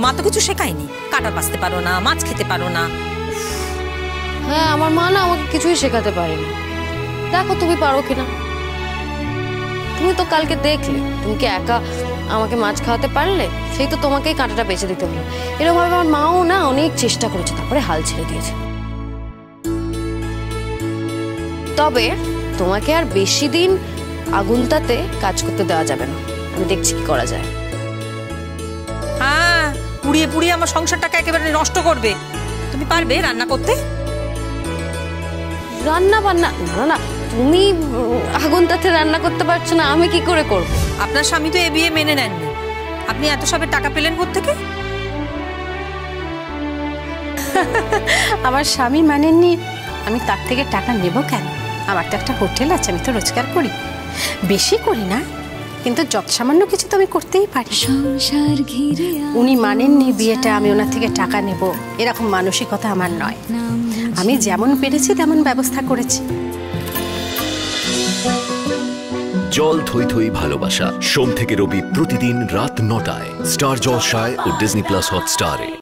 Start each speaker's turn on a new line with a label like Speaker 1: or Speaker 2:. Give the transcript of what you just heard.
Speaker 1: মা তো কিছু শেখায়নি, কাটা বাছতে পারো না, মাছ খেতে পারো না।
Speaker 2: হ্যাঁ, আমার মা না আমাকে কিছুই শেখাতে পারেনি। দেখো তুমি পারো কিনা। তুমি তো কালকে দেখলে, তুমি কি একা আমাকে মাছ খাওয়াতে পারলে? সেই তো তোমাকেই কাঁটাটা বেছে দিতে হলো। এরকম ভাবে আমার মাও না অনেক চেষ্টা করেছে, তারপরে হাল ছেড়ে দিয়েছে। তবে তোমাকে আর বেশি দিন আগুনটাতে কাজ করতে দেওয়া যাবে না। আমি দেখছি কি করা যায়।
Speaker 1: হ্যাঁ, পুড়িয়ে পুড়িয়ে আমার সংসারটাকে একেবারে নষ্ট করবে। তুমি পারবে রান্না করতে?
Speaker 2: রান্না বান্না না না, তুমি আগুনটাতে রান্না করতে পারছো না, আমি কি করে করব?
Speaker 1: আপনার স্বামী তো এ বিয়ে মেনে নেননি, আপনি এত সবের টাকা পেলেন কোত্থেকে?
Speaker 3: আমার স্বামী মানেননি, আমি তার থেকে টাকা নেব কেন? আমার তো একটা হোটেল আছে, আমি তো রোজগার করি, বেশি করি না, কিন্তু যত সামান্য কিছু তো আমি করতেই পারি। উনি মানেননি বিয়েটা আমি ওনার থেকে টাকা নেব, এরকম মানসিকতা আমার নয়। আমি যেমন পেরেছি তেমন ব্যবস্থা করেছি।
Speaker 4: জল থই থই ভালোবাসা, সোম থেকে রবি প্রতিদিন রাত ৯টায় স্টার জলসায় ও ডিজনি প্লাস হটস্টারে।